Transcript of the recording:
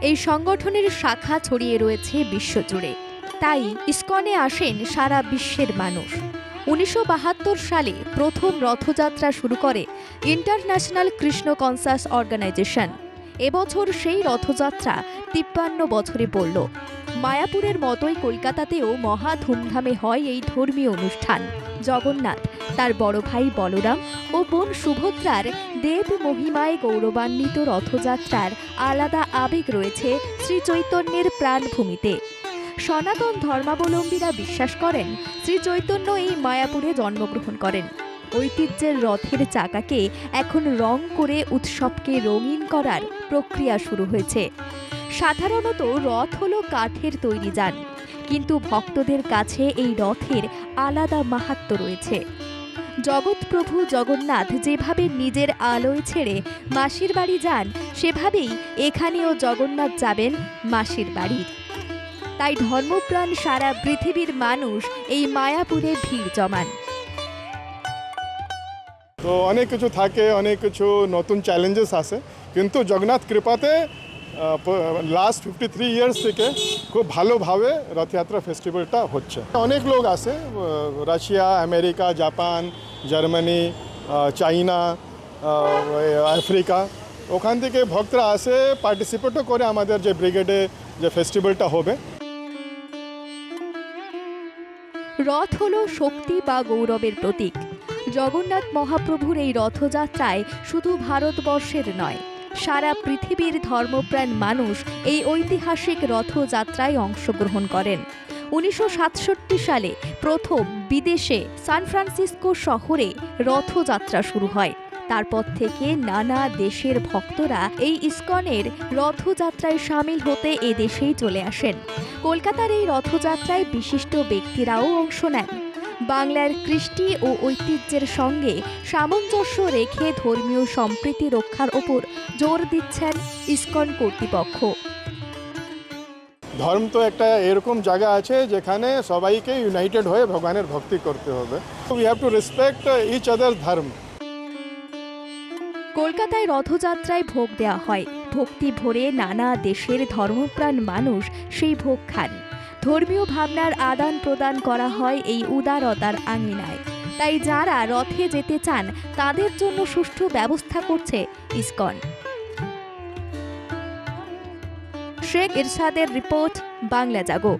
এই সংগঠনের শাখা ছড়িয়ে রয়েছে বিশ্বজুড়ে। তাই ইসকনে আসেন সারা বিশ্বের মানুষ। ১৯৭২ সালে প্রথম রথযাত্রা শুরু করে ইন্টারন্যাশনাল কৃষ্ণ কনসাস অর্গানাইজেশন। এবছর সেই রথযাত্রা ৫৩ বছরে পড়ল। মায়াপুরের মতোই কলকাতাতেও মহা ধুমধামে হয় এই ধর্মীয় অনুষ্ঠান। জগন্নাথ, তার বড় ভাই বলরাম ও বোন সুভদ্রার দেব মহিমায় গৌরবান্বিত রথযাত্রার আলাদা আবেগ রয়েছে শ্রী চৈতন্যের প্রাণভূমিতে। সনাতন ধর্মাবলম্বীরা বিশ্বাস করেন শ্রী চৈতন্য এই মায়াপুরে জন্মগ্রহণ করেন। ঐতিহ্যের রথের চাকাকে এখন রং করে উৎসবকে রঙিন করার প্রক্রিয়া শুরু হয়েছে। সাধারণত রথ হলো কাঠের তৈরি যান, কিন্তু ভক্তদের কাছে এই রথের আলাদা মাহাত্ম্য রয়েছে। জগৎপ্রভু জগন্নাথ যেভাবে নিজের আলোয় ছেড়ে মাসির বাড়ি যান, সেভাবেই এখানেও জগন্নাথ যাবেন মাসির বাড়ি। তাই ধর্মপ্রাণ সারা পৃথিবীর মানুষ এই মায়াপুরে ভিড় জমান। তো অনেক কিছু থাকে, অনেক কিছু নতুন চ্যালেঞ্জেস আসে, কিন্তু জগন্নাথ কৃপাতে লাস্ট 53 ইয়ার্স থেকে খুব ভালোভাবে রথযাত্রা ফেস্টিভ্যালটা হচ্ছে। অনেক লোক আসে, রাশিয়া, আমেরিকা, জাপান, জার্মানি, চাইনা, আফ্রিকা, ওখান থেকে ভক্তরা আসে, পার্টিসিপেটও করে আমাদের যে ব্রিগেডে যে ফেস্টিভ্যালটা হবে। রথ হলো শক্তি বা গৌরবের প্রতীক। জগন্নাথ মহাপ্রভুর এই রথযাত্রায় শুধু ভারতবর্ষের নয়, সারা পৃথিবীর ধর্মপ্রাণ মানুষ এই ঐতিহাসিক রথযাত্রায় অংশগ্রহণ করেন। ১৯৬৭ সালে প্রথম বিদেশে সান ফ্রান্সিসকো শহরে রথযাত্রা শুরু হয়। তারপর থেকে নানা দেশের ভক্তরা এই ইসকনের রথযাত্রায় সামিল হতে এদেশেই চলে আসেন। কলকাতার এই রথযাত্রায় বিশিষ্ট ব্যক্তিরাও অংশ নেন। বাংলার কৃষ্টি ও ঐতিহ্যের সঙ্গে সামঞ্জস্য রেখে ধর্মীয় সম্প্রীতি রক্ষার ওপর জোর দিচ্ছেন ইসকন কর্তৃপক্ষ। ধর্ম তো একটা এরকম জায়গা আছে যেখানে সবাইকে ইউনাইটেড হয়ে ভগবানের ভক্তি করতে হবে। We have to respect each other ধর্ম। কলকাতায় রথযাত্রায় ভোগ দেওয়া হয়। ভক্তি ভরে নানা দেশের ধর্মপ্রাণ মানুষ সেই ভোগ খান। ধর্মীয় ভাবনার আদান প্রদান করা হয় এই উদারতার আঙিনায়। তাই যারা রথে যেতে চান তাদের জন্য সুষ্ঠু ব্যবস্থা করছে ইসকন। শেখ ইরশাদের রিপোর্ট, বাংলা জাগো।